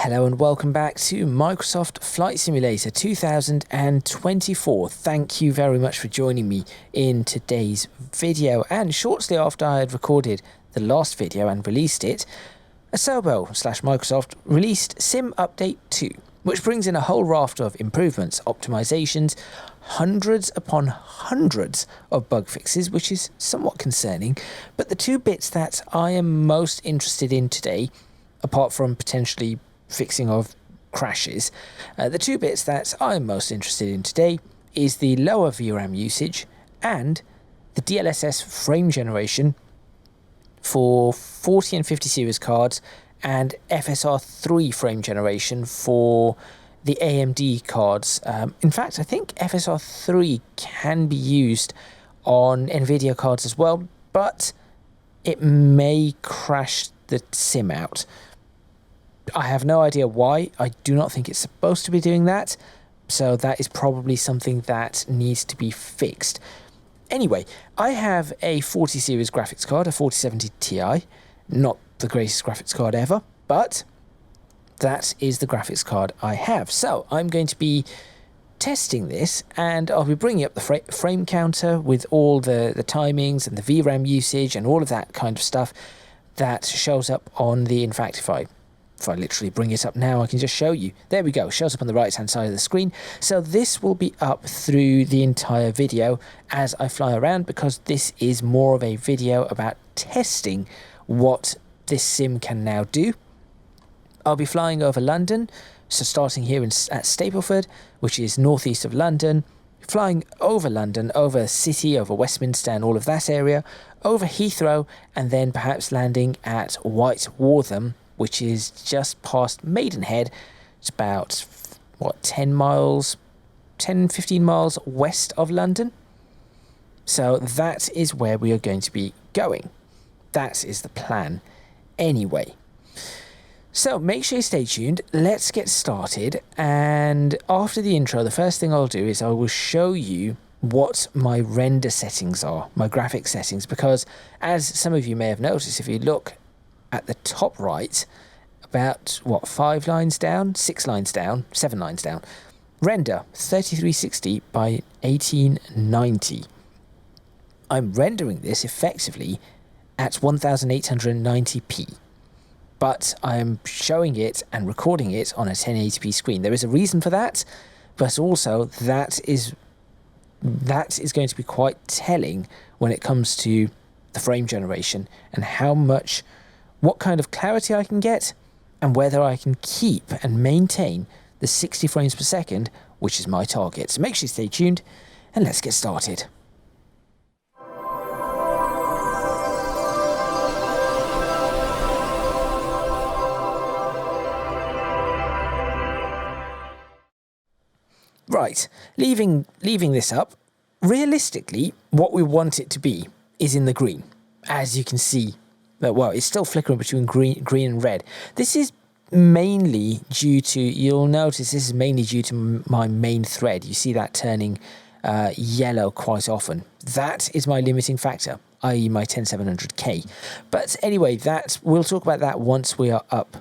Hello and welcome back to Microsoft Flight Simulator 2024. Thank you very much for joining me in today's video. And shortly after I had recorded the last video and released it, Asobo/Microsoft released Sim Update 2, which brings in a whole raft of improvements, optimizations, hundreds upon hundreds of bug fixes, which is somewhat concerning. But the two bits that I am most interested in today, apart from potentially fixing of crashes, the two bits that I'm most interested in today is the lower VRAM usage and the DLSS frame generation for 40 and 50 series cards and FSR3 frame generation for the AMD cards. In fact, I think FSR3 can be used on NVIDIA cards as well, but it may crash the sim out. I have no idea why. I do not think it's supposed to be doing that, so that is probably something that needs to be fixed. Anyway, I have a 40 series graphics card, a 4070 Ti, not the greatest graphics card ever, but that is the graphics card I have. So I'm going to be testing this, and I'll be bringing up the frame counter with all the timings and the VRAM usage and all of that kind of stuff that shows up on the, in fact, if I literally bring it up now, I can just show you. There we go, shows up on the right hand side of the screen. So this will be up through the entire video as I fly around, because this is more of a video about testing what this sim can now do. I'll be flying over London, so starting here at Stapleford, which is northeast of London, flying over London, over City, over Westminster and all of that area, over Heathrow, and then perhaps landing at White Wortham, which is just past Maidenhead. It's about, what, 10, 15 miles west of London. So that is where we are going to be going. That is the plan anyway. So make sure you stay tuned. Let's get started. And after the intro, the first thing I'll do is I will show you what my render settings are, my graphics settings, because as some of you may have noticed, if you look at the top right, about, what, 5 lines down, 6 lines down, 7 lines down, render 3360 by 1890. I'm rendering this effectively at 1890p, but I'm showing it and recording it on a 1080p screen. There is a reason for that, but also that is going to be quite telling when it comes to the frame generation and what kind of clarity I can get, and whether I can keep and maintain the 60 frames per second, which is my target. So make sure you stay tuned, and let's get started. Right, leaving this up, realistically, what we want it to be is in the green, as you can see. Well, it's still flickering between green and red. This is mainly due to, you'll notice this is mainly due to my main thread. You see that turning yellow quite often. That is my limiting factor, i.e. my 10700K. But anyway, we'll talk about that once we are up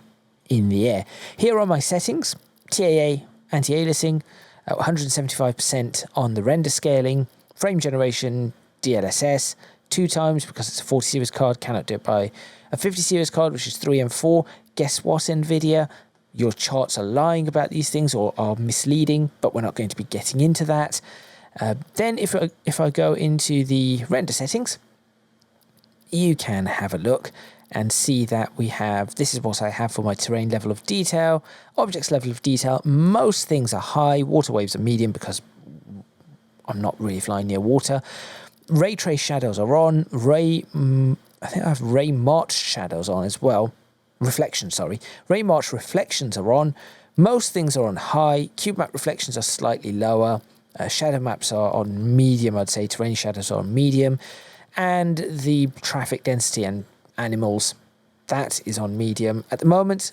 in the air. Here are my settings: TAA, anti-aliasing, 175% on the render scaling, frame generation, DLSS, 2 times because it's a 40 series card, cannot do it by a 50 series card, which is 3 and 4. Guess what, NVIDIA? Your charts are lying about these things or are misleading, but we're not going to be getting into that. Then if I go into the render settings, you can have a look and see that this is what I have for my terrain level of detail, objects level of detail. Most things are high, water waves are medium because I'm not really flying near water. Ray trace shadows are on. I think I have ray march shadows on as well. Reflections, sorry. Ray march reflections are on. Most things are on high. Cube map reflections are slightly lower. Shadow maps are on medium, I'd say. Terrain shadows are on medium. And the traffic density and animals, that is on medium. At the moment,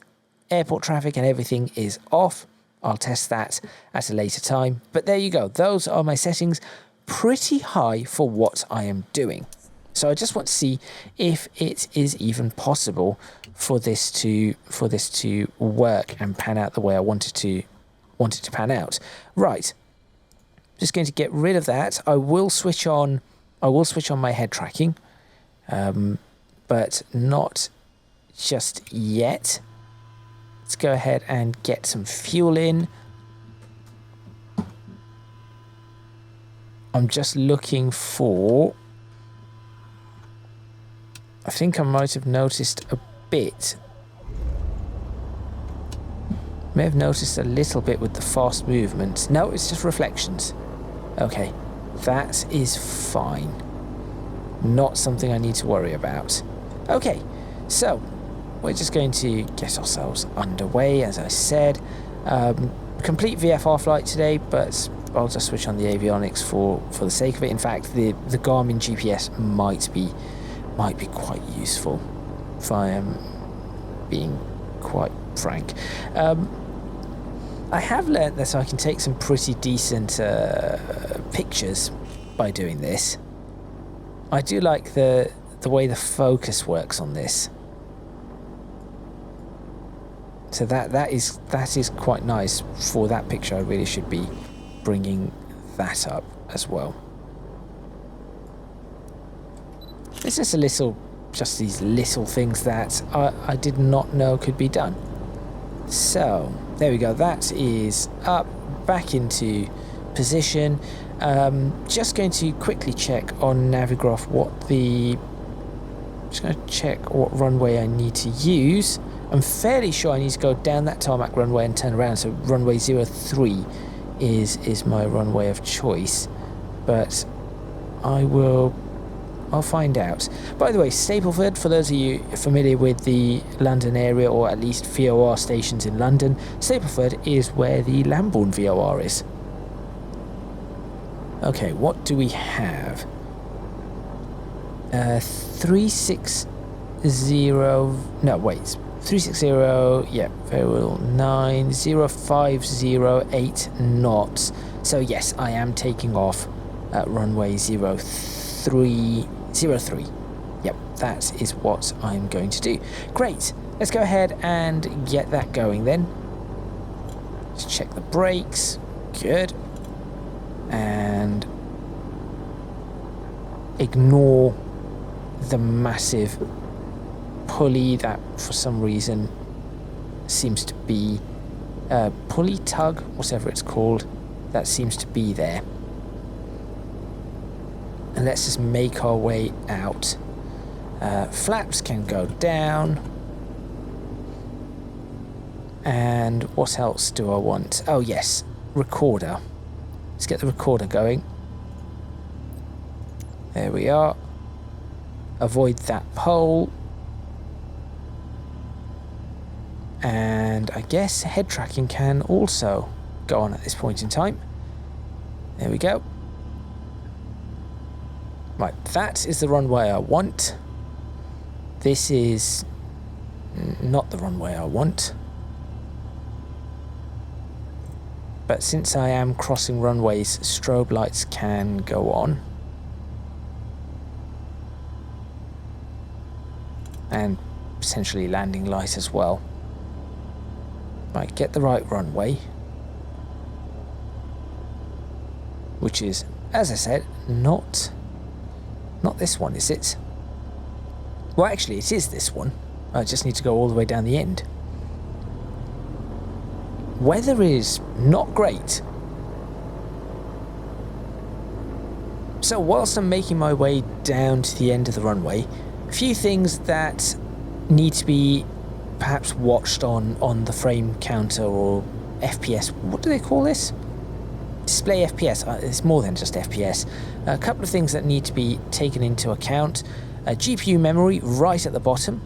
airport traffic and everything is off. I'll test that at a later time. But there you go. Those are my settings. Pretty high for what I am doing. So I just want to see if it is even possible for this to work and pan out the way I want it to pan out. Right. Just going to get rid of that. I will switch on my head tracking, but not just yet. Let's go ahead and get some fuel in. I'm just looking for... I think I might have noticed a bit. May have noticed a little bit with the fast movement. No, it's just reflections. Okay, that is fine. Not something I need to worry about. Okay, so we're just going to get ourselves underway, as I said. Complete VFR flight today, but I'll just switch on the avionics for the sake of it. In fact, the Garmin GPS might be quite useful, if I am being quite frank. I have learnt that I can take some pretty decent pictures by doing this. I do like the way the focus works on this. So that is quite nice. For that picture, I really should be bringing that up as well. It's just these little things that I did not know could be done. So there we go. That is up, back into position. Just going to quickly check on Navigraph just going to check what runway I need to use. I'm fairly sure I need to go down that tarmac runway and turn around. So runway 03 is my runway of choice, but I'll find out. By the way, Stapleford, for those of you familiar with the London area, or at least VOR stations in London, Stapleford is where the Lambourne VOR is. Okay, what do we have? 360... No, wait. 360, yeah, very well, 9050 knots. So yes, I am taking off at runway 03. Yep, that is what I'm going to do. Great, let's go ahead and get that going then. Let's check the brakes. Good. And ignore the massive pulley that for some reason seems to be pulley tug, whatever it's called, that seems to be there. And let's just make our way out. Flaps can go down. And what else do I want? Oh yes, recorder. Let's get the recorder going. There we are. Avoid that pole. And I guess head tracking can also go on at this point in time. There we go. Right, that is the runway I want. This is not the runway I want. But since I am crossing runways, strobe lights can go on. And potentially landing light as well. Right, get the right runway. Which is, as I said, not this one, is it? Well, actually, it is this one. I just need to go all the way down the end. Weather is not great. So whilst I'm making my way down to the end of the runway, a few things that need to be perhaps watched on the frame counter or FPS. What do they call this? Display FPS. It's more than just FPS. A couple of things that need to be taken into account. GPU memory right at the bottom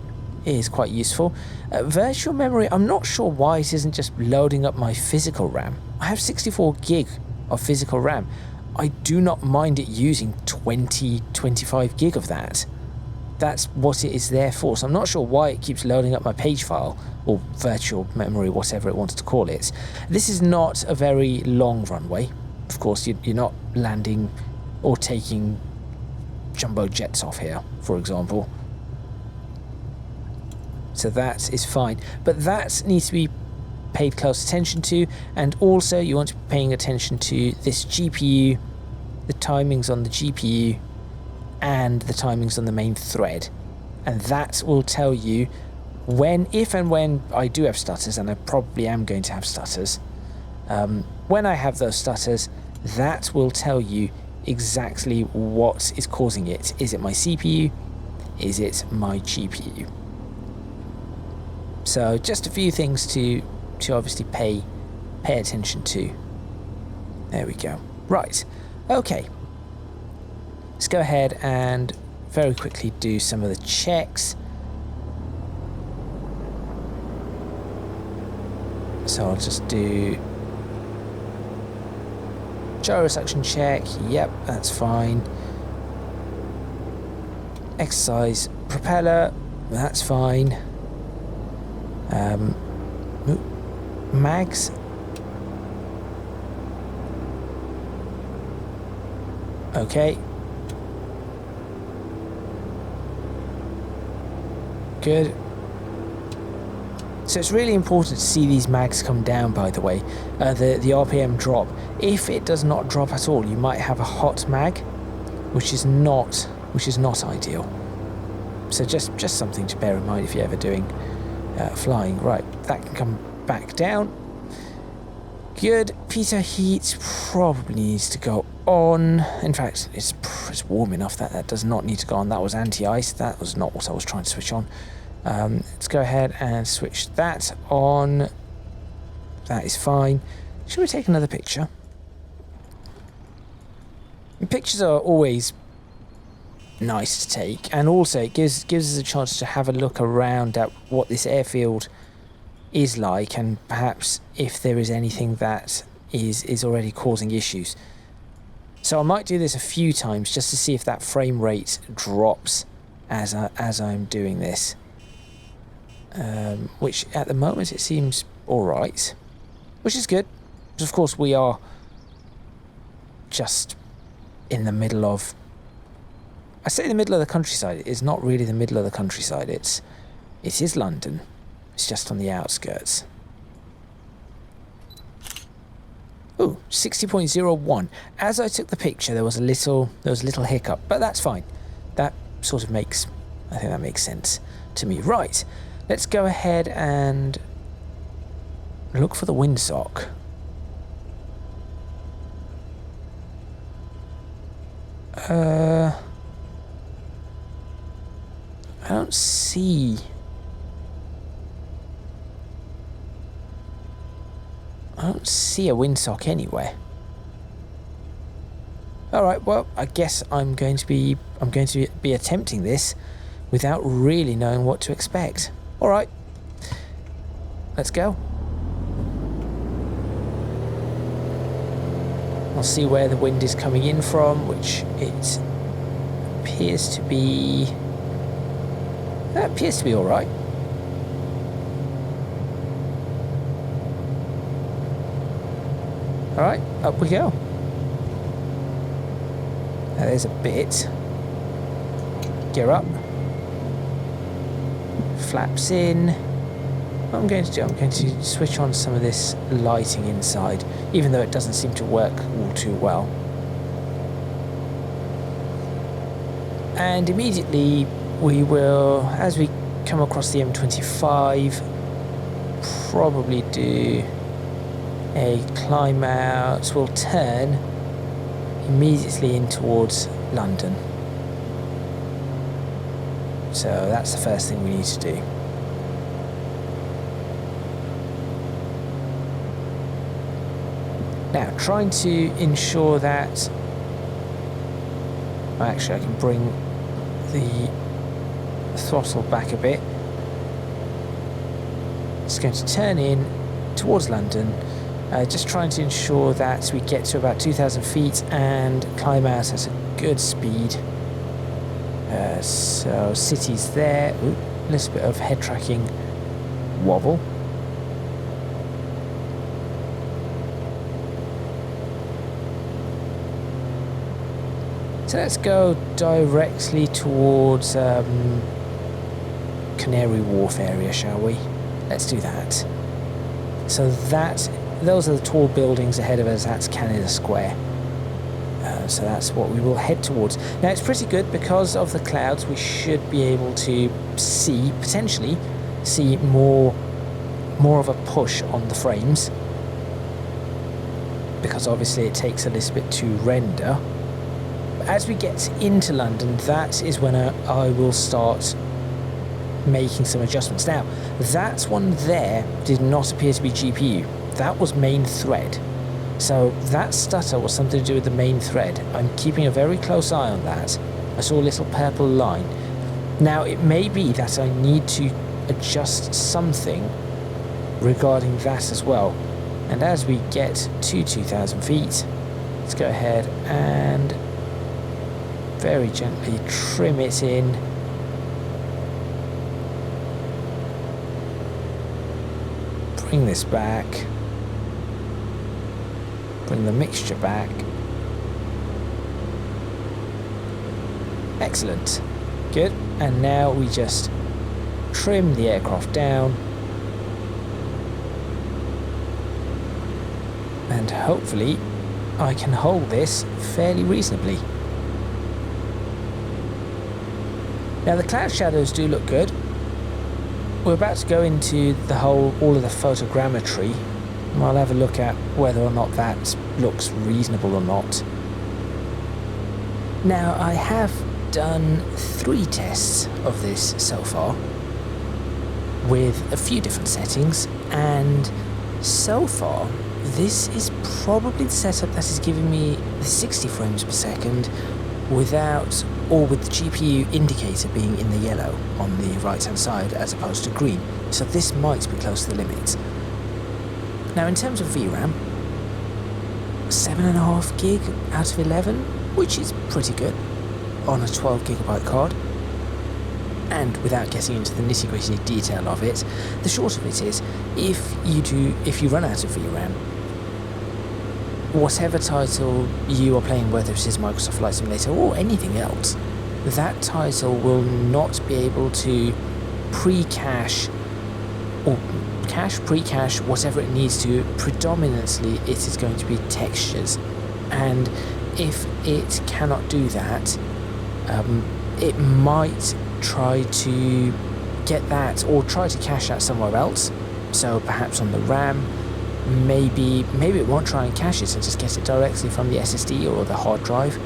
is quite useful. Virtual memory, I'm not sure why it isn't just loading up my physical RAM. I have 64 gig of physical RAM. I do not mind it using 25 gig of that. That's what it is there for. So I'm not sure why it keeps loading up my page file or virtual memory, whatever it wanted to call it. This is not a very long runway. Of course, you're not landing or taking jumbo jets off here, for example. So that is fine, but that needs to be paid close attention to, and also you want to be paying attention to this GPU, the timings on the GPU, and the timings on the main thread, and that will tell you when, if and when I do have stutters, and I probably am going to have stutters, when I have those stutters, that will tell you exactly what is causing it. Is it my CPU? Is it my GPU? So just a few things to obviously pay attention to. There we go. Right, okay. Let's go ahead and very quickly do some of the checks. So I'll just do gyro suction check. Yep, that's fine. Exercise propeller. That's fine. Mags. Okay. Good. So it's really important to see these mags come down, by the way. The RPM drop. If it does not drop at all, you might have a hot mag, which is not ideal. So just something to bear in mind if you're ever doing flying. Right, that can come back down. Good. Pitot heat probably needs to go on. In fact, it's warm enough that that does not need to go on. That was anti-ice. That was not what I was trying to switch on. Let's go ahead and switch that on. That is fine. Should we take another picture? Pictures are always nice to take, and also it gives us a chance to have a look around at what this airfield is like, and perhaps if there is anything that is already causing issues. So I might do this a few times just to see if that frame rate drops as I'm doing this. Which at the moment it seems alright, which is good, because of course we are just in the middle of, I say the middle of the countryside. It is not really the middle of the countryside. It is London. It's just on the outskirts. Ooh, 60.01. As I took the picture, there was a little hiccup, but that's fine. That sort of makes, I think that makes sense to me. Right, let's go ahead and look for the windsock. I don't see. I don't see a windsock anywhere. All right, well, I guess I'm going to be attempting this without really knowing what to expect. All right, let's go. I'll see where the wind is coming in from, which it appears to be. That appears to be all right. All right, up we go. Now there's a bit. Gear up. Flaps in. What I'm going to do, I'm going to switch on some of this lighting inside, even though it doesn't seem to work all too well. And immediately we will, as we come across the M25, probably do a climb out. We'll turn immediately in towards London. So that's the first thing we need to do. Now, trying to ensure that, actually I can bring the throttle back a bit. It's going to turn in towards London, just trying to ensure that we get to about 2,000 feet and climb out at a good speed. So city's there. Ooh, a little bit of head tracking wobble. So let's go directly towards Canary Wharf area, shall we? Let's do that. So those are the tall buildings ahead of us. That's Canada Square. So that's what we will head towards. Now it's pretty good because of the clouds. We should be able to potentially see more of a push on the frames, because obviously it takes a little bit to render. As we get into London, that is when I will start making some adjustments. Now, that one there did not appear to be GPU. That was main thread. So that stutter was something to do with the main thread. I'm keeping a very close eye on that. I saw a little purple line. Now, it may be that I need to adjust something regarding that as well. And as we get to 2,000 feet, let's go ahead and very gently trim it in. Bring this back. Bring the mixture back. Excellent. Good. And now we just trim the aircraft down. And hopefully I can hold this fairly reasonably. Now the cloud shadows do look good. We're about to go into all of the photogrammetry. I'll have a look at whether or not that looks reasonable or not. Now I have done 3 tests of this so far with a few different settings, and so far this is probably the setup that is giving me the 60 frames per second without, or with the GPU indicator being in the yellow on the right hand side as opposed to green. So this might be close to the limit. Now in terms of VRAM, 7.5 gig out of 11, which is pretty good on a 12 gigabyte card. And without getting into the nitty gritty detail of it, the short of it is, if you run out of VRAM, whatever title you are playing, whether it is Microsoft Flight Simulator or anything else, that title will not be able to pre-cache or pre-cache whatever it needs to. Predominantly it is going to be textures, and if it cannot do that, it might try to get that or try to cache that somewhere else. So perhaps on the RAM, maybe it won't try and cache it and just get it directly from the SSD or the hard drive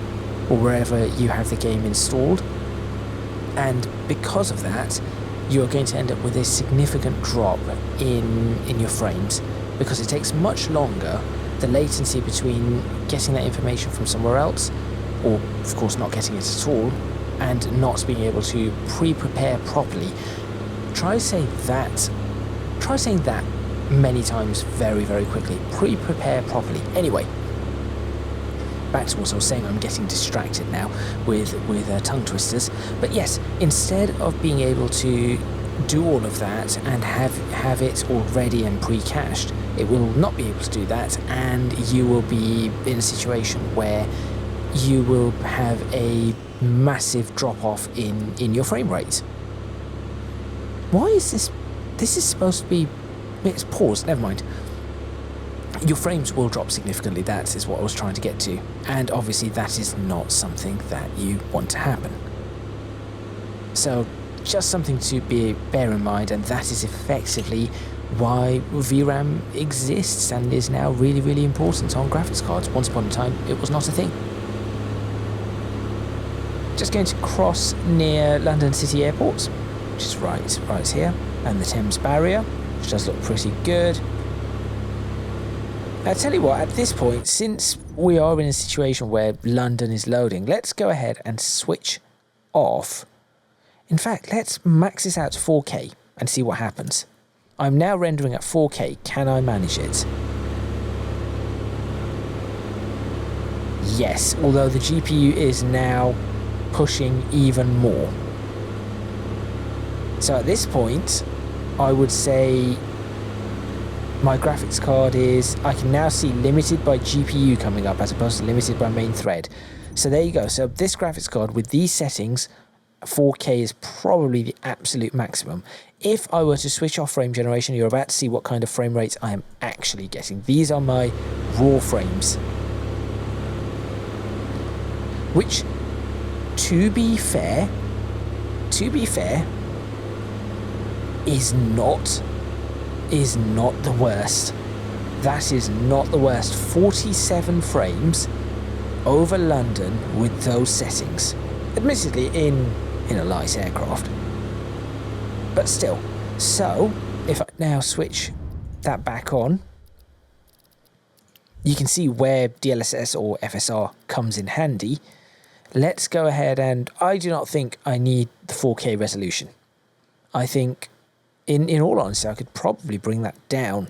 or wherever you have the game installed. And because of that, you're going to end up with a significant drop in your frames, because it takes much longer, the latency between getting that information from somewhere else, or of course not getting it at all, and not being able to pre-prepare properly. Try saying that many times very, very quickly. Pre-prepare properly. Anyway, back to what I was saying. I'm getting distracted now with tongue twisters. But yes, instead of being able to do all of that and have it all ready and pre-cached, it will not be able to do that, and you will be in a situation where you will have a massive drop off in your frame rate. Why is this? This is supposed to be. It's paused, never mind. Your frames will drop significantly, that is what I was trying to get to, and obviously that is not something that you want to happen. So just something to bear in mind, and that is effectively why VRAM exists and is now really, really important on graphics cards. Once upon a time it was not a thing. Just going to cross near London City Airport, which is right here, and the Thames Barrier, which does look pretty good. I tell you what, at this point, since we are in a situation where London is loading, let's go ahead and switch off. In fact, let's max this out to 4K and see what happens. I'm now rendering at 4K. Can I manage it? Yes, although the GPU is now pushing even more. So at this point, I would say my graphics card is, I can now see limited by GPU coming up as opposed to limited by main thread. So there you go. So this graphics card with these settings, 4K is probably the absolute maximum. If I were to switch off frame generation, you're about to see what kind of frame rates I am actually getting. These are my raw frames, which, to be fair, is not the worst. That is not the worst. 47 frames over London with those settings. Admittedly in a light aircraft, but still. So if I now switch that back on, you can see where DLSS or FSR comes in handy. Let's go ahead, and I do not think I need the 4K resolution. I think, in all honesty, I could probably bring that down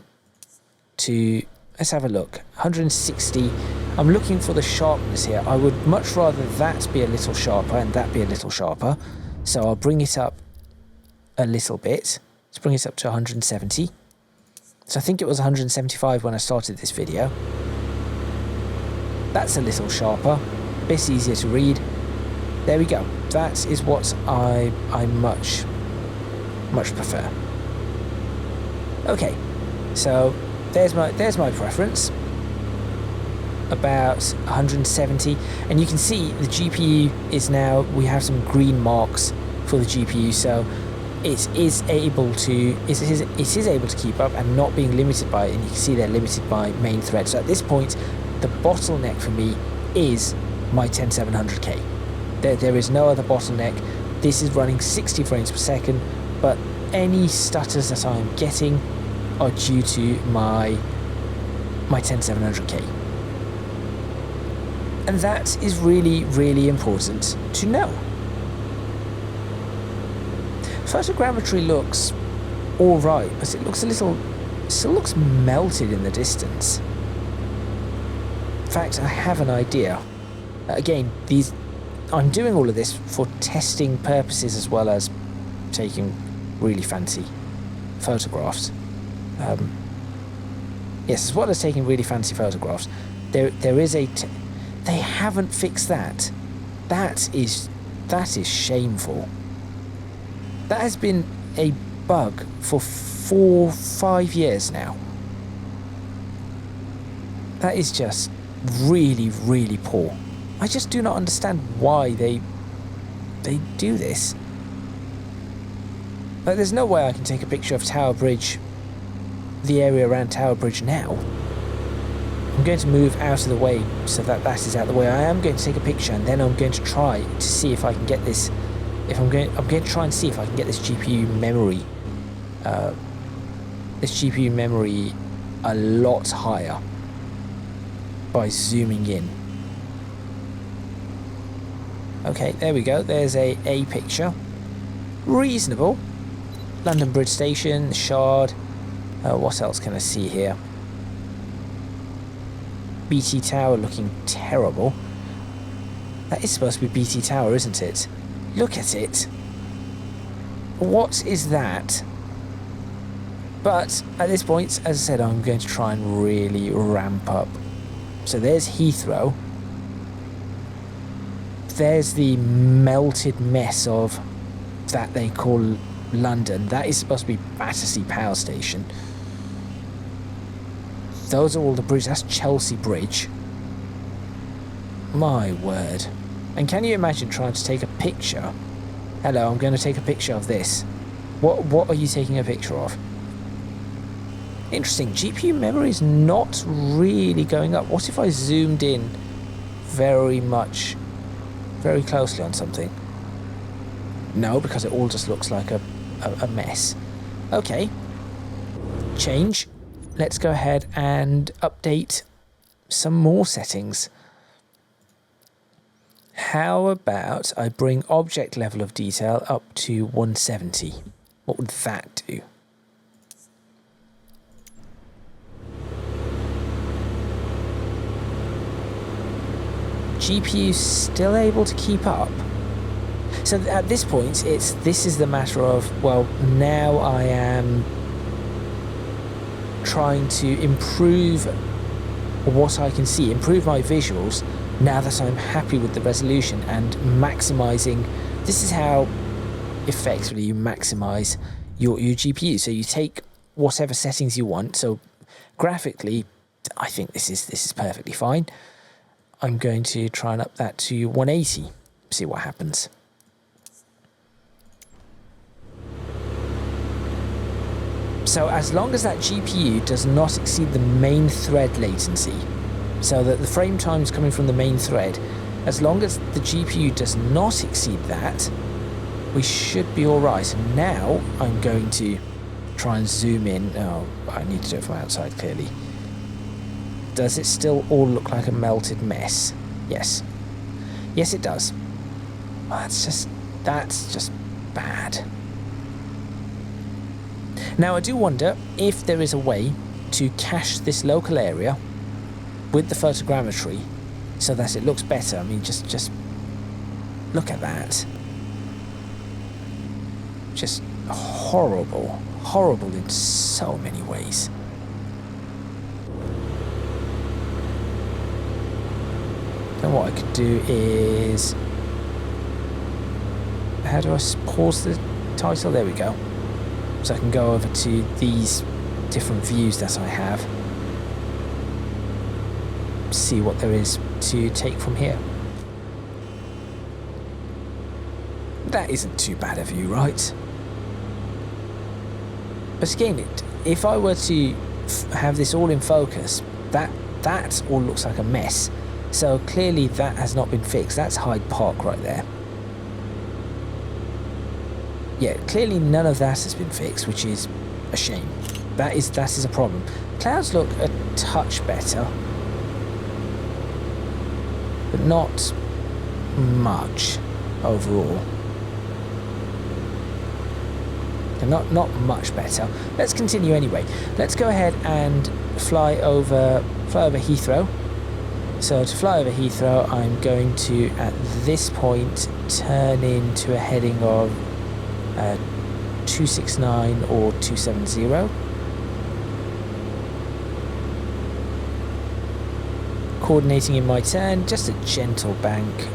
to, let's have a look, 160. I'm looking for the sharpness here. I would much rather that be a little sharper and that be a little sharper. So I'll bring it up a little bit. Let's bring it up to 170. So I think it was 175 when I started this video. That's a little sharper, a bit easier to read. There we go. That is what I much prefer. Okay, so there's my preference. About 170, and you can see the GPU is now, we have some green marks for the GPU, so it is able to keep up and not being limited by it, and you can see they're limited by main thread. So at this point, the bottleneck for me is my 10700K. There is no other bottleneck. This is running 60 frames per second, but any stutters that I'm getting are due to my 10700K. And that is really, really important to know. Photogrammetry looks alright, but it looks still looks melted in the distance. In fact, I have an idea. Again, I'm doing all of this for testing purposes as well as taking really fancy photographs. Yes, as well as taking really fancy photographs. There is they haven't fixed that. That is shameful. That has been a bug for 4-5 years now. That is just really, really poor. I just do not understand why they do this. Like, there's no way I can take a picture of Tower Bridge, the area around Tower Bridge now. I'm going to move out of the way so that is out of the way. I am going to take a picture, and then I'm going to try to see if I can get this. I'm going to try and see if I can get this GPU memory, a lot higher by zooming in. Okay, there we go. There's a picture. Reasonable. London Bridge Station, the Shard. What else can I see here? BT Tower looking terrible. That is supposed to be BT Tower, isn't it? Look at it. What is that? But at this point, as I said, I'm going to try and really ramp up. So there's Heathrow. There's the melted mess of that they call London. That is supposed to be Battersea Power Station. Those are all the bridges. That's Chelsea Bridge. My word. And can you imagine trying to take a picture? Hello, I'm going to take a picture of this. What are you taking a picture of? Interesting. GPU memory is not really going up. What if I zoomed in very closely on something? No, because it all just looks like a mess. Okay. Change. Let's go ahead and update some more settings. How about I bring object level of detail up to 170? What would that do? GPU still able to keep up. So at this point, this is the matter of, well, now I am trying to improve what I can see, improve my visuals, now that I'm happy with the resolution and maximising. This is how effectively you maximise your GPU. So you take whatever settings you want. So graphically, I think this is perfectly fine. I'm going to try and up that to 180, see what happens. So as long as that GPU does not exceed the main thread latency, so that the frame times coming from the main thread, as long as the GPU does not exceed that, we should be all right. And now I'm going to try and zoom in. Oh, I need to do it from outside clearly. Does it still all look like a melted mess? Yes. Yes, it does. That's just bad. Now I do wonder if there is a way to cache this local area with the photogrammetry so that it looks better. I mean, just look at that. Just horrible, horrible in so many ways. Then what I could do is, how do I pause the title? There we go. So I can go over to these different views that I have, see what there is to take from here. That isn't too bad a view, right? But again, if I were to have this all in focus, that all looks like a mess. So clearly that has not been fixed. That's Hyde Park right there. Yeah, clearly none of that has been fixed, which is a shame. That is a problem. Clouds look a touch better, but not much overall. And not much better. Let's continue anyway. Let's go ahead and fly over Heathrow. So to fly over Heathrow, I'm going to, at this point, turn into a heading of 269 or 270. Coordinating in my turn, just a gentle bank.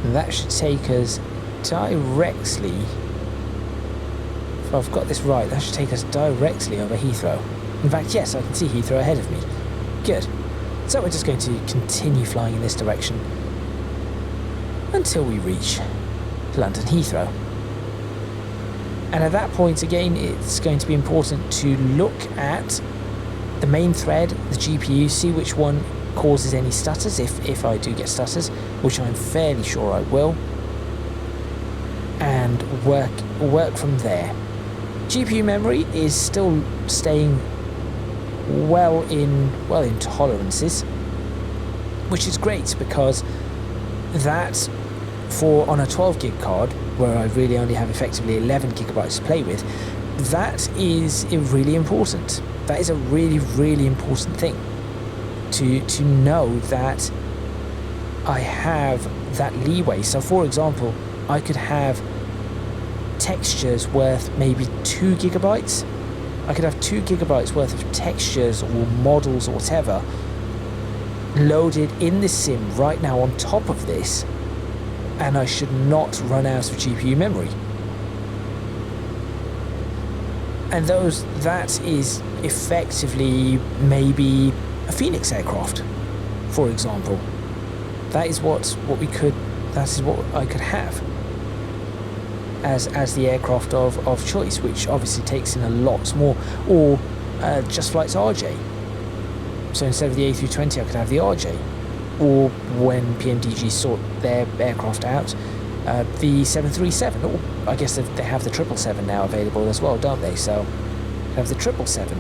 And that should take us directly, if I've got this right, that should take us directly over Heathrow. In fact, yes, I can see Heathrow ahead of me. Good. So we're just going to continue flying in this direction until we reach London Heathrow. And at that point, again, it's going to be important to look at the main thread, the GPU, see which one causes any stutters, if I do get stutters, which I'm fairly sure I will, and work from there. GPU memory is still staying well in tolerances, which is great, because that, for on a 12 gig card where I really only have effectively 11 gigabytes to play with, that is really important. That is a really, really important thing to know, that I have that leeway. So for example, I could have textures worth maybe 2 gigabytes. I could have 2 gigabytes worth of textures or models or whatever loaded in the sim right now on top of this, and I should not run out of GPU memory. And that is effectively maybe a Phoenix aircraft, for example. That is what I could have as the aircraft of choice, which obviously takes in a lot more. Or Just Flight's RJ. So instead of the A320, I could have the RJ. Or when PMDG sort their aircraft out, the 737. Or I guess they have the 777 now available as well, don't they? So I have the 777.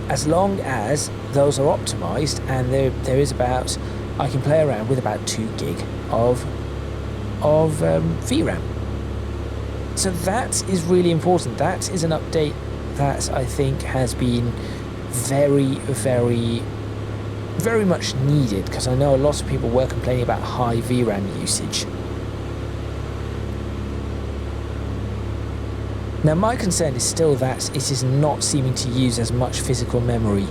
As long as those are optimized, and there is about, I can play around with about 2 gig of VRAM. So that is really important. That is an update that I think has been very, very very much needed, because I know a lot of people were complaining about high VRAM usage. Now my concern is still that it is not seeming to use as much physical memory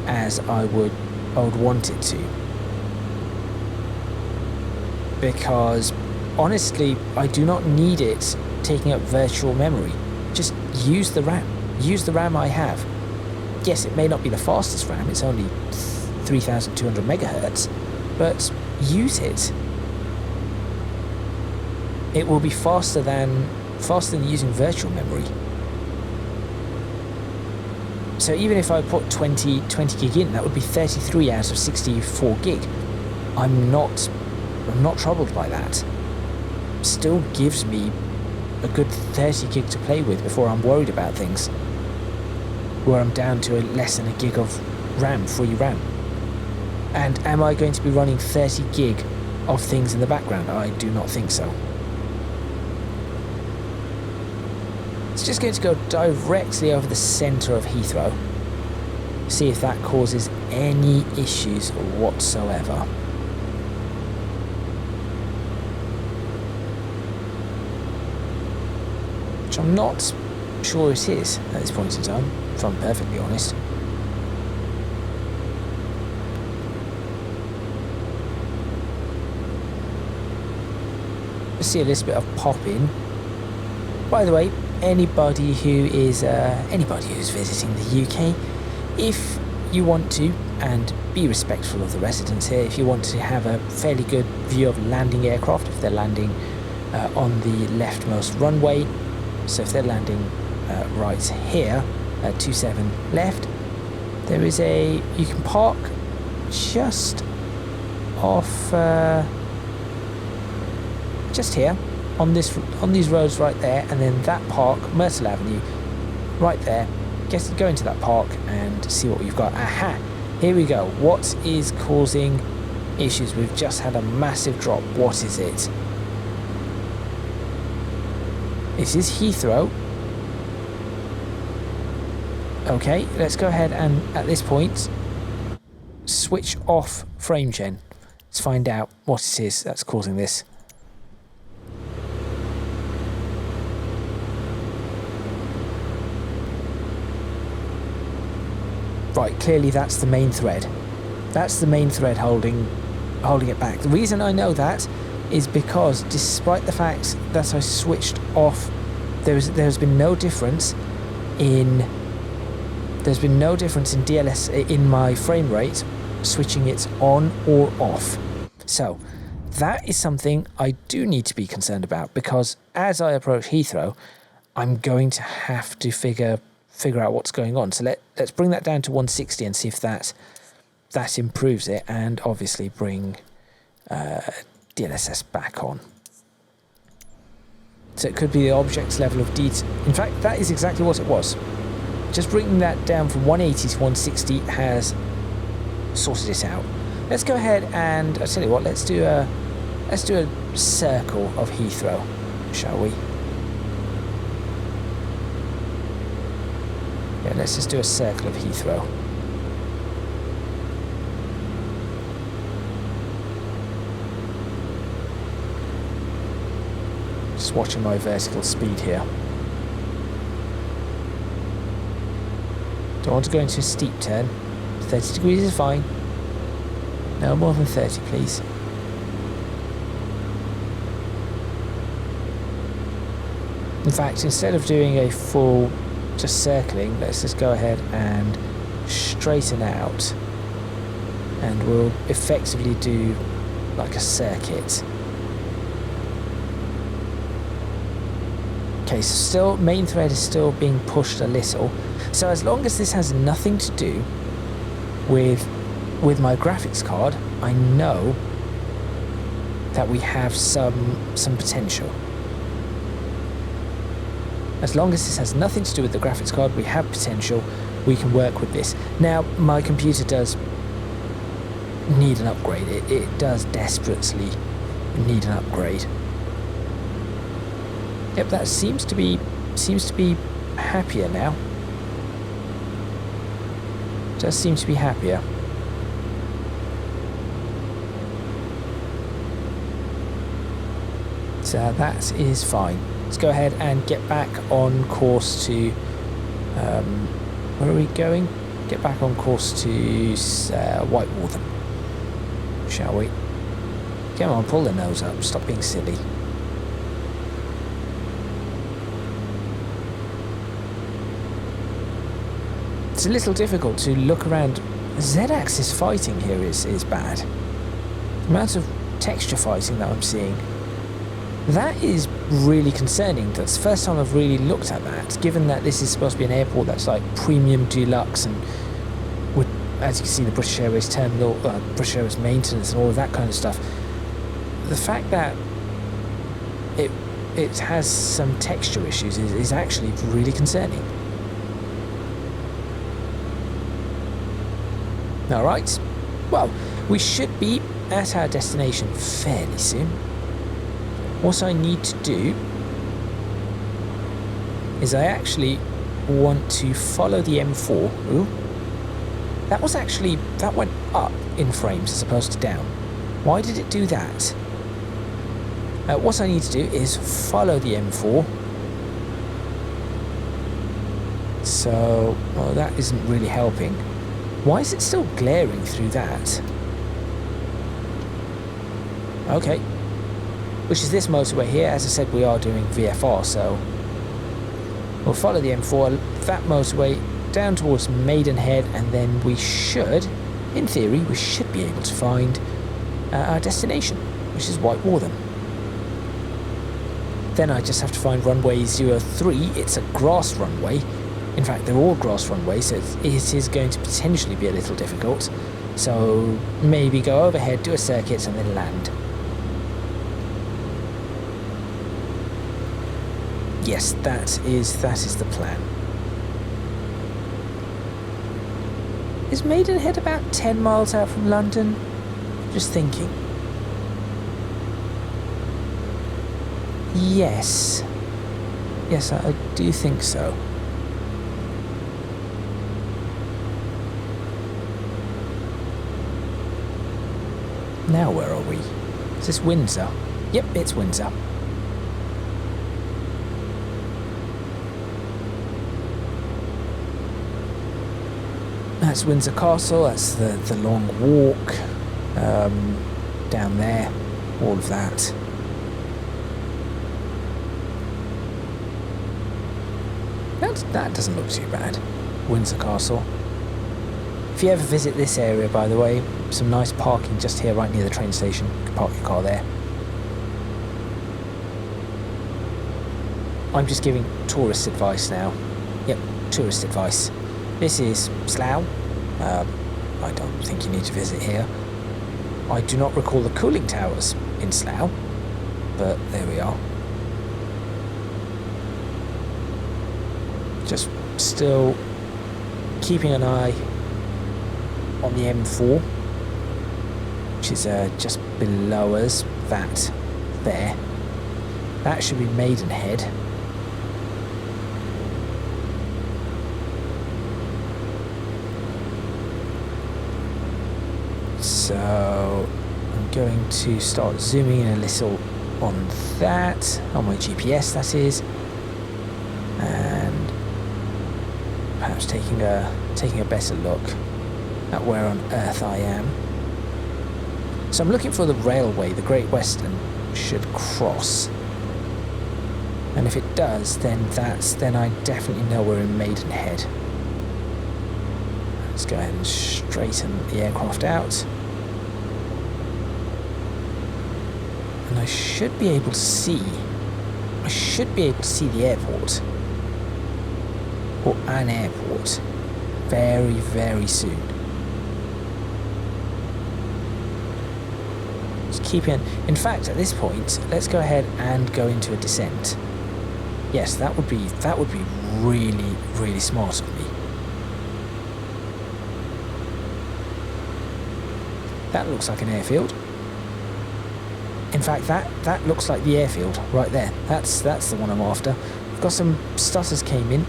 as I would want it to. Because honestly, I do not need it taking up virtual memory. Just use the RAM. Use the RAM I have. Yes, it may not be the fastest RAM, it's only 3200 megahertz, but use it. It will be faster than using virtual memory. So even if I put 20 gig in, that would be 33 out of 64 gig. I'm not troubled by that. Still gives me a good 30 gig to play with before I'm worried about things, where I'm down to less than a gig of RAM, free RAM. And am I going to be running 30 gig of things in the background? I do not think so. It's just going to go directly over the centre of Heathrow. See if that causes any issues whatsoever. Which I'm not sure it is at this point in time, if I'm perfectly honest. See a little bit of pop in. By the way, anybody who's visiting the UK, if you want to, and be respectful of the residents here, if you want to have a fairly good view of landing aircraft, if they're landing on the leftmost runway, so if they're landing right here at 27 left, there is you can park just off just here on these roads right there, and then that park, Myrtle Avenue, right there. Go into that park and see what we've got. Aha! Here we go. What is causing issues? We've just had a massive drop. What is it? This is Heathrow. Okay, let's go ahead and at this point switch off frame gen. Let's find out what it is that's causing this. Right, clearly that's the main thread. That's the main thread holding it back. The reason I know that is because despite the fact that I switched off, there's been no difference in DLS in my frame rate switching it on or off. So that is something I do need to be concerned about, because as I approach Heathrow, I'm going to have to figure out what's going on. So let's bring that down to 160 and see if that improves it, and obviously bring DLSS back on. So it could be the object's level of detail. In fact, that is exactly what it was. Just bringing that down from 180 to 160 has sorted it out. Let's go ahead and I'll tell you what. Let's do a circle of Heathrow, shall we? Yeah, let's just do a circle of Heathrow. Just watching my vertical speed here. Don't want to go into a steep turn. 30 degrees is fine. No more than 30, please. In fact, instead of doing a full just circling, let's just go ahead and straighten out, and we'll effectively do like a circuit. Okay, so still main thread is still being pushed a little. So as long as this has nothing to do with my graphics card, I know that we have some potential. As long as this has nothing to do with the graphics card, we have potential. We can work with this. Now, my computer does need an upgrade. It does desperately need an upgrade. Yep, that seems to be happier now. Does seem to be happier. So that is fine. Let's go ahead and get back on course to... where are we going? Get back on course to Whitewater, shall we? Come on, pull the nose up. Stop being silly. It's a little difficult to look around. Z-axis fighting here is bad. The amount of texture fighting that I'm seeing, that is really concerning. That's the first time I've really looked at that, given that this is supposed to be an airport that's like premium deluxe and would, as you can see, the British Airways terminal, British Airways maintenance and all of that kind of stuff. The fact that it has some texture issues is actually really concerning. Alright, well, we should be at our destination fairly soon. What I need to do is I actually want to follow the M4. Ooh, that went up in frames as opposed to down. Why did it do that? What I need to do is follow the M4. So, well, that isn't really helping. Why is it still glaring through that? Okay. Which is this motorway here. As I said, we are doing VFR, so we'll follow the M4, that motorway, down towards Maidenhead, and then we should, in theory, we should be able to find our destination, which is Whitewater. Then I just have to find runway 03. It's a grass runway. In fact, they're all grass runways, so it is going to potentially be a little difficult. So maybe go overhead, do a circuit, and then land. Yes, that is the plan. Is Maidenhead about 10 miles out from London? Just thinking. Yes. Yes, I do think so. Now where are we? Is this Windsor? Yep, it's Windsor. That's Windsor Castle, that's the long walk down there, all of that. That doesn't look too bad, Windsor Castle. If you ever visit this area, by the way, some nice parking just here right near the train station. You can park your car there. I'm just giving tourist advice now. Yep, tourist advice. This is Slough. I don't think you need to visit here. I do not recall the cooling towers in Slough, but there we are. Just still keeping an eye on the M4, which is just below us, that there. That should be Maidenhead. So I'm going to start zooming in a little on that, on my GPS that is, and perhaps taking a better look at where on earth I am. So I'm looking for the railway, the Great Western should cross. And if it does, then I definitely know we're in Maidenhead. Let's go ahead and straighten the aircraft out. And I should be able to see the airport. Or an airport. Very, very soon. In fact, at this point, let's go ahead and go into a descent. Yes, that would be really, really smart of me. That looks like an airfield. In fact, that looks like the airfield right there. That's the one I'm after. I've got some stutters came in.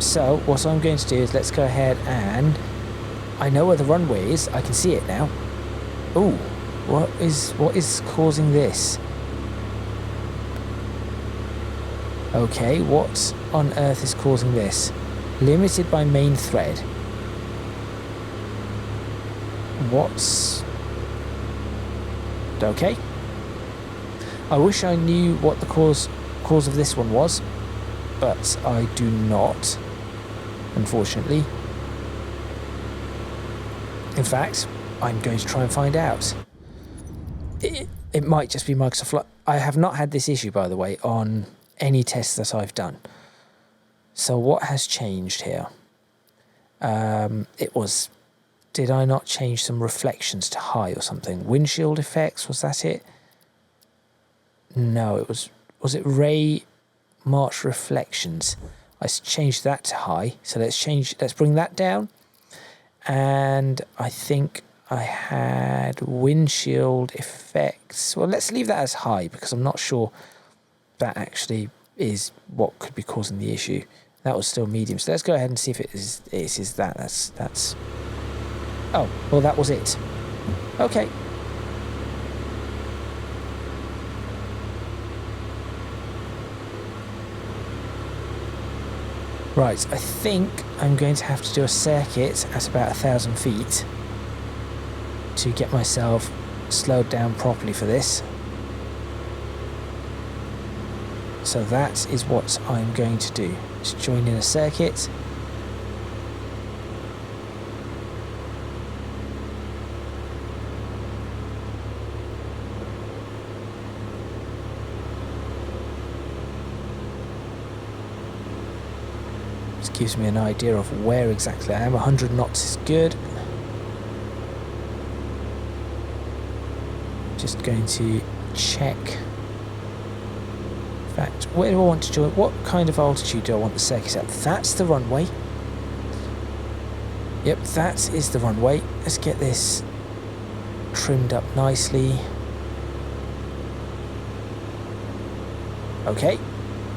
So what I'm going to do is let's go ahead and I know where the runway is. I can see it now. Ooh. What is causing this? Okay, what on earth is causing this? Limited by main thread. What's... Okay. I wish I knew what the cause of this one was, but I do not, unfortunately. In fact, I'm going to try and find out. It might just be Microsoft. I have not had this issue, by the way, on any tests that I've done. So what has changed here? It was... Did I not change some reflections to high or something? Windshield effects, was that it? No, it was... Was it ray march reflections? I changed that to high. So let's bring that down. And I think I had windshield effects. Well, let's leave that as high because I'm not sure that actually is what could be causing the issue. That was still medium. So let's go ahead and see if it is that. That's... Oh, well, that was it. Okay. Right, I think I'm going to have to do a circuit at about 1,000 feet to get myself slowed down properly for this. So that is what I'm going to do. Just join in a circuit. Gives me an idea of where exactly I am. 100 knots is good. Just going to check. In fact, where do I want to join? What kind of altitude do I want the circuit at? That's the runway. Yep, that is the runway. Let's get this trimmed up nicely. Okay,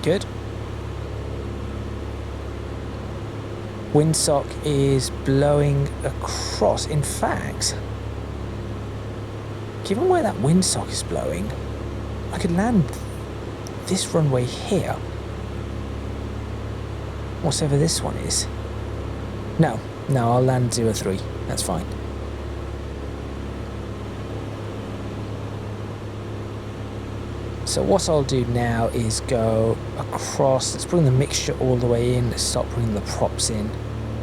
good. Windsock is blowing across. In fact, given where that windsock is blowing, I could land this runway here. Whatever this one is. No, I'll land 03. That's fine. So what I'll do now is go across. Let's bring the mixture all the way in. Let's stop bringing the props in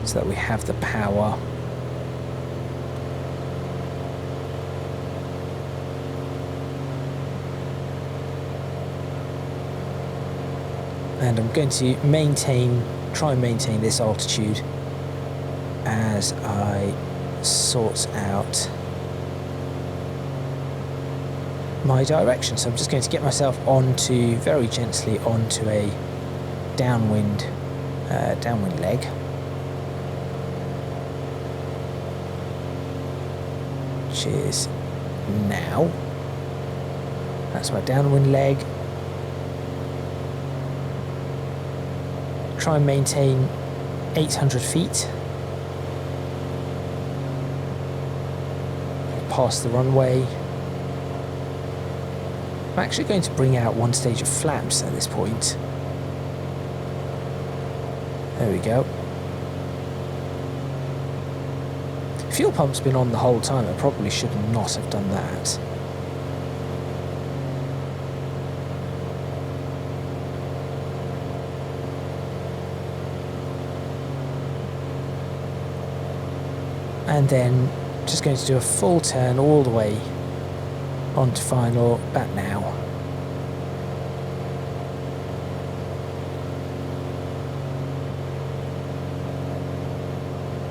so that we have the power. And I'm going to try and maintain this altitude as I sort out my direction. So I'm just going to get myself very gently onto a downwind leg. Which is now. That's my downwind leg. Try and maintain 800 feet. Past the runway. I'm actually going to bring out one stage of flaps at this point. There we go. Fuel pump's been on the whole time. I probably should not have done that. And then just going to do a full turn all the way onto final back now.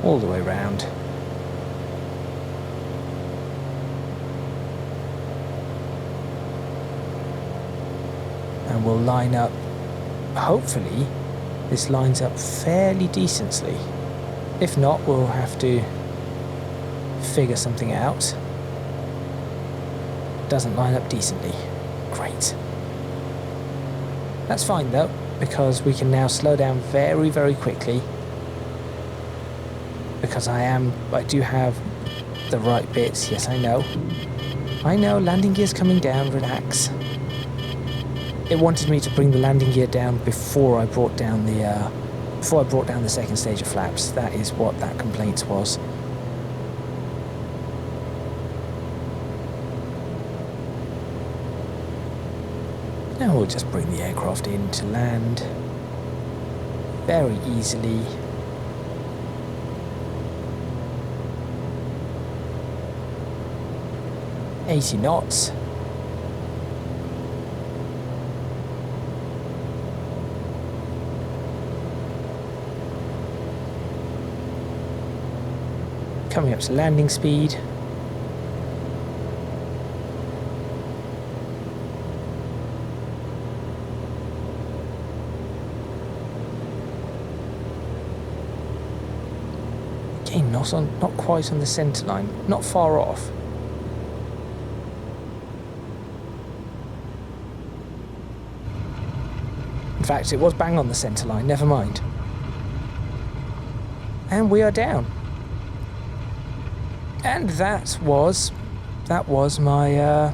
All the way round. And we'll line up, hopefully this lines up fairly decently. If not, we'll have to figure something out. Doesn't line up decently. Great. That's fine though, because we can now slow down very, very quickly. Because I do have the right bits. Yes, I know. Landing gear's coming down, relax. it wanted me to bring the landing gear down before I brought down the second stage of flaps. That is what that complaint was. Now we'll just bring the aircraft in to land very easily. $80 knots. Coming up to landing speed. Again, not quite on the centre line, not far off. In fact, it was bang on the centre line, never mind. And we are down. And that was my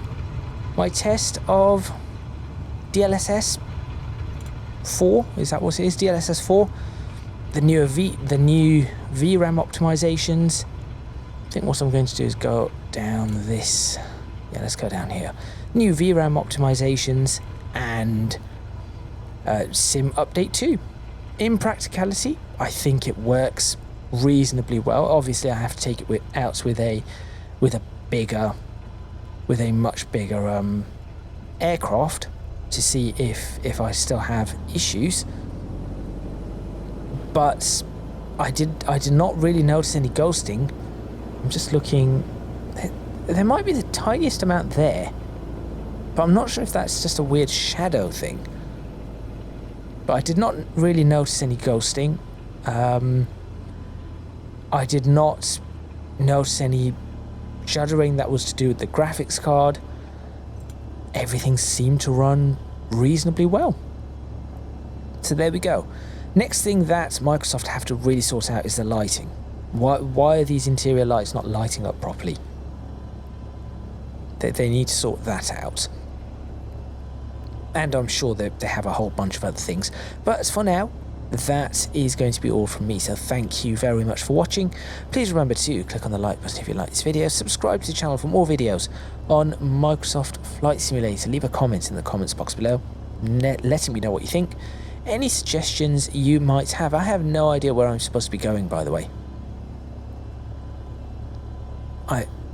my test of DLSS4. Is that what it is? DLSS4. The new VRAM optimizations. I think what I'm going to do is go down this. Yeah, let's go down here. New VRAM optimizations and Sim Update 2. In practicality, I think it works reasonably well. Obviously, I have to take it out with a much bigger aircraft to see if I still have issues. But I did not really notice any ghosting. I'm just looking. There might be the tiniest amount there, but I'm not sure if that's just a weird shadow thing. But I did not really notice any ghosting. I did not notice any juddering that was to do with the graphics card. Everything seemed to run reasonably well. So there we go. Next thing that Microsoft have to really sort out is the lighting. Why are these interior lights not lighting up properly? They need to sort that out. And I'm sure they have a whole bunch of other things. But as for now, that is going to be all from me. So thank you very much for watching. Please remember to click on the like button if you like this video. Subscribe to the channel for more videos on Microsoft Flight Simulator. Leave a comment in the comments box below, letting me know what you think. Any suggestions you might have. I have no idea where I'm supposed to be going, by the way.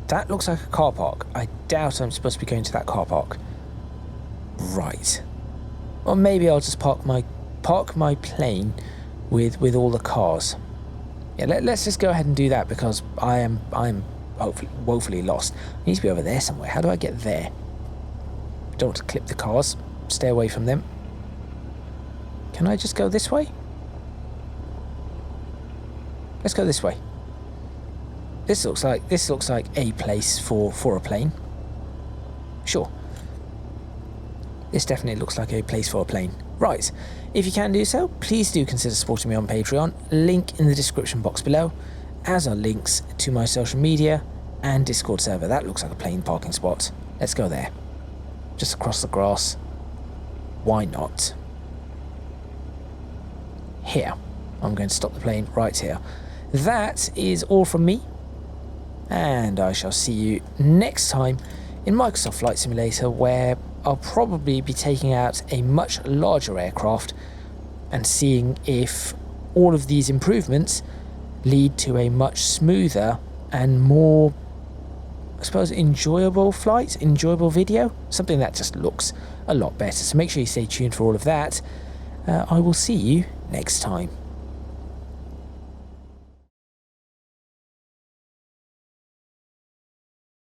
That looks like a car park. I doubt I'm supposed to be going to that car park. Right. Or maybe I'll just park my plane with all the cars. Yeah, let's just go ahead and do that, because I'm hopefully woefully lost. I need to be over there somewhere. How do I get there? Don't want to clip the cars. Stay away from them. Can I just go this way? Let's go this way. This looks like a place for a plane. Sure. This definitely looks like a place for a plane. Right. If you can do so, please do consider supporting me on Patreon. Link in the description box below, as are links to my social media and Discord server. That looks like a plane parking spot. Let's go there. Just across the grass. Why not? Here. I'm going to stop the plane right here. That is all from me, and I shall see you next time in Microsoft Flight Simulator, where I'll probably be taking out a much larger aircraft and seeing if all of these improvements lead to a much smoother and more, I suppose, enjoyable flight, enjoyable video, something that just looks a lot better. So make sure you stay tuned for all of that. I will see you next time.